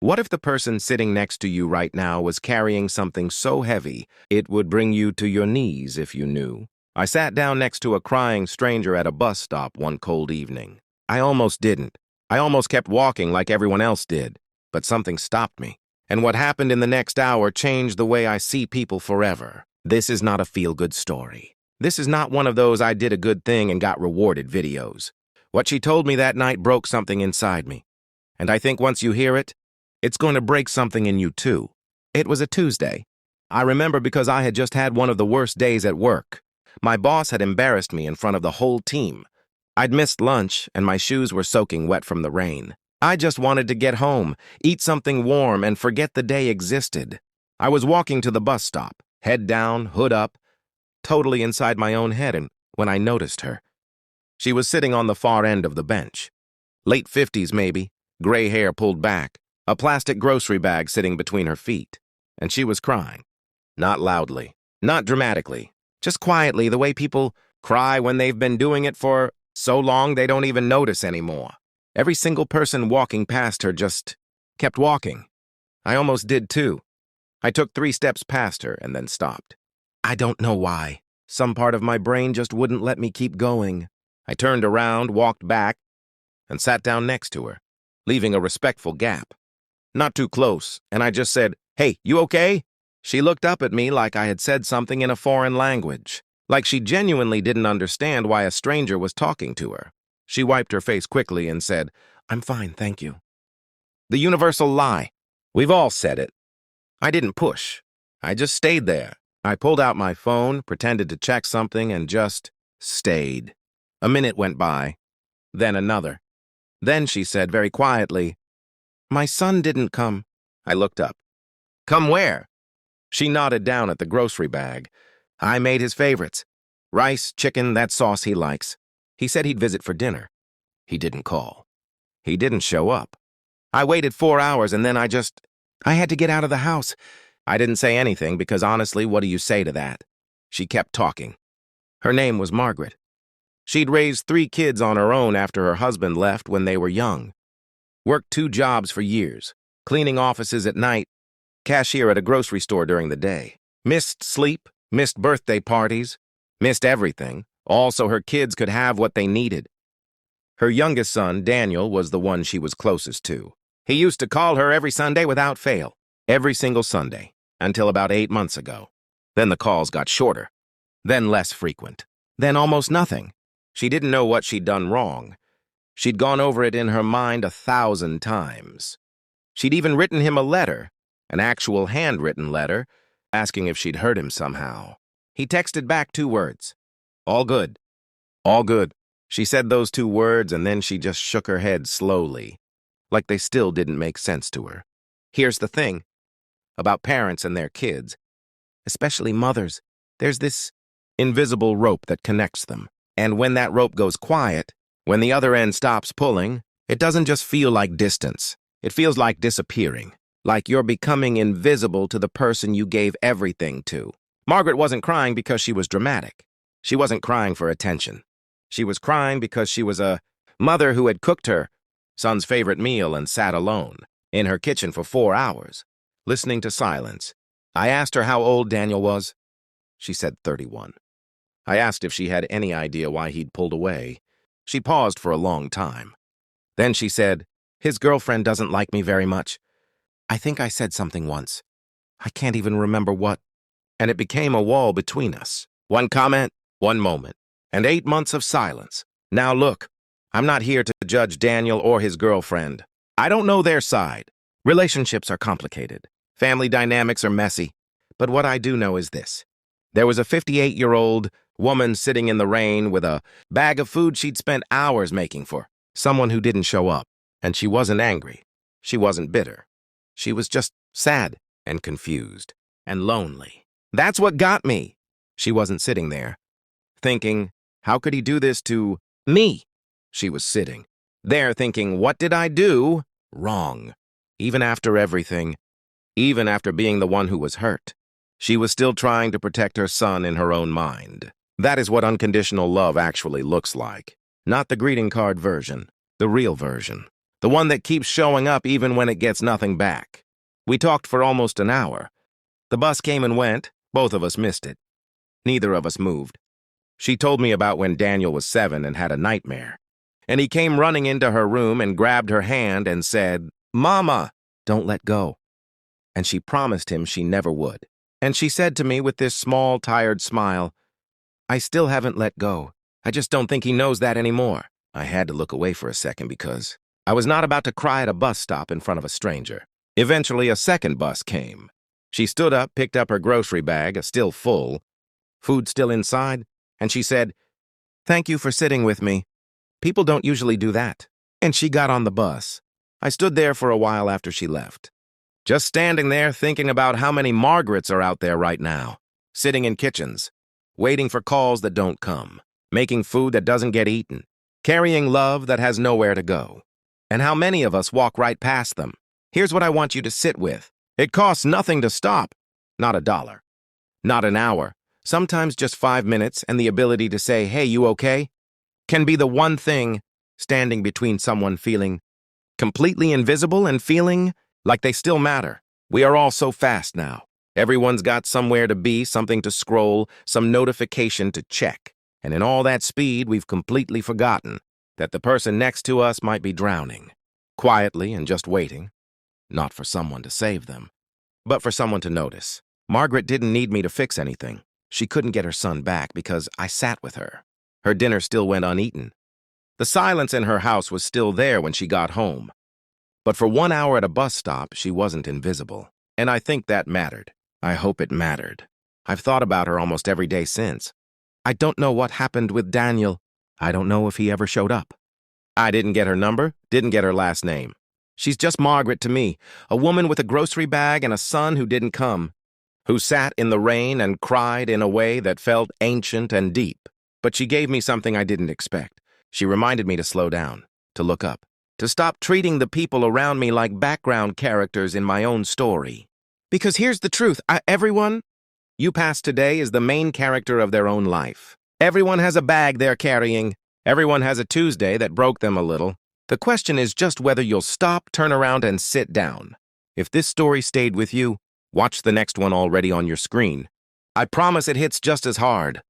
What if the person sitting next to you right now was carrying something so heavy it would bring you to your knees if you knew? I sat down next to a crying stranger at a bus stop one cold evening. I almost didn't. I almost kept walking like everyone else did, but something stopped me. And what happened in the next hour changed the way I see people forever. This is not a feel-good story. This is not one of those I did a good thing and got rewarded videos. What she told me that night broke something inside me. And I think once you hear it, it's going to break something in you too. It was a Tuesday. I remember because I had just had one of the worst days at work. My boss had embarrassed me in front of the whole team. I'd missed lunch and my shoes were soaking wet from the rain. I just wanted to get home, eat something warm, and forget the day existed. I was walking to the bus stop, head down, hood up, totally inside my own head, and when I noticed her. She was sitting on the far end of the bench. Late 50s maybe, gray hair pulled back, a plastic grocery bag sitting between her feet. And she was crying. Not loudly, not dramatically, just quietly, the way people cry when they've been doing it for so long they don't even notice anymore. Every single person walking past her just kept walking. I almost did too. I took 3 steps past her and then stopped. I don't know why. Some part of my brain just wouldn't let me keep going. I turned around, walked back, and sat down next to her, leaving a respectful gap. Not too close, and I just said, "Hey, you okay?" She looked up at me like I had said something in a foreign language, like she genuinely didn't understand why a stranger was talking to her. She wiped her face quickly and said, "I'm fine, thank you." The universal lie. We've all said it. I didn't push. I just stayed there. I pulled out my phone, pretended to check something, and just stayed. A minute went by, then another. Then she said very quietly, "My son didn't come." I looked up. "Come where?" She nodded down at the grocery bag. "I made his favorites. Rice, chicken, that sauce he likes. He said he'd visit for dinner. He didn't call. He didn't show up. I waited 4 hours and then I had to get out of the house." I didn't say anything because honestly, what do you say to that? She kept talking. Her name was Margaret. She'd raised 3 kids on her own after her husband left when they were young. Worked 2 jobs for years, cleaning offices at night, cashier at a grocery store during the day. Missed sleep, missed birthday parties, missed everything, all so her kids could have what they needed. Her youngest son, Daniel, was the one she was closest to. He used to call her every Sunday without fail, every single Sunday, until about 8 months ago. Then the calls got shorter, then less frequent, then almost nothing. She didn't know what she'd done wrong. She'd gone over it in her mind 1,000 times. She'd even written him a letter, an actual handwritten letter, asking if she'd hurt him somehow. He texted back 2 words. "All good. All good." She said those 2 words and then she just shook her head slowly, like they still didn't make sense to her. Here's the thing about parents and their kids, especially mothers. There's this invisible rope that connects them. And when that rope goes quiet, when the other end stops pulling, it doesn't just feel like distance. It feels like disappearing, like you're becoming invisible to the person you gave everything to. Margaret wasn't crying because she was dramatic. She wasn't crying for attention. She was crying because she was a mother who had cooked her son's favorite meal and sat alone in her kitchen for 4 hours, listening to silence. I asked her how old Daniel was. She said 31. I asked if she had any idea why he'd pulled away. She paused for a long time. Then she said, "His girlfriend doesn't like me very much. I think I said something once. I can't even remember what." And it became a wall between us. One comment, one moment, and 8 months of silence. Now look, I'm not here to judge Daniel or his girlfriend. I don't know their side. Relationships are complicated. Family dynamics are messy. But what I do know is this. There was a 58-year-old woman sitting in the rain with a bag of food she'd spent hours making for someone who didn't show up. And she wasn't angry. She wasn't bitter. She was just sad and confused and lonely. That's what got me. She wasn't sitting there, thinking, how could he do this to me? She was sitting there thinking, what did I do wrong? Even after everything, even after being the one who was hurt, she was still trying to protect her son in her own mind. That is what unconditional love actually looks like. Not the greeting card version, the real version. The one that keeps showing up even when it gets nothing back. We talked for almost an hour. The bus came and went. Both of us missed it. Neither of us moved. She told me about when Daniel was 7 and had a nightmare. And he came running into her room and grabbed her hand and said, "Mama, don't let go." And she promised him she never would. And she said to me with this small, tired smile, "I still haven't let go. I just don't think he knows that anymore." I had to look away for a second because I was not about to cry at a bus stop in front of a stranger. Eventually, a second bus came. She stood up, picked up her grocery bag, still full, food still inside, and she said, "Thank you for sitting with me. People don't usually do that." And she got on the bus. I stood there for a while after she left. Just standing there thinking about how many Margarets are out there right now, sitting in kitchens, waiting for calls that don't come, making food that doesn't get eaten, carrying love that has nowhere to go. And how many of us walk right past them. Here's what I want you to sit with. It costs nothing to stop. Not $1. Not an hour. Sometimes just 5 minutes and the ability to say, "Hey, you okay?" can be the one thing standing between someone feeling completely invisible and feeling like they still matter. We are all so fast now. Everyone's got somewhere to be, something to scroll, some notification to check. And in all that speed, we've completely forgotten that the person next to us might be drowning, quietly and just waiting, not for someone to save them, but for someone to notice. Margaret didn't need me to fix anything. She couldn't get her son back because I sat with her. Her dinner still went uneaten. The silence in her house was still there when she got home. But for 1 hour at a bus stop, she wasn't invisible. And I think that mattered. I hope it mattered. I've thought about her almost every day since. I don't know what happened with Daniel. I don't know if he ever showed up. I didn't get her number, didn't get her last name. She's just Margaret to me, a woman with a grocery bag and a son who didn't come, who sat in the rain and cried in a way that felt ancient and deep. But she gave me something I didn't expect. She reminded me to slow down, to look up, to stop treating the people around me like background characters in my own story. Because here's the truth, everyone you pass today is the main character of their own life. Everyone has a bag they're carrying. Everyone has a Tuesday that broke them a little. The question is just whether you'll stop, turn around, and sit down. If this story stayed with you, watch the next one already on your screen. I promise it hits just as hard.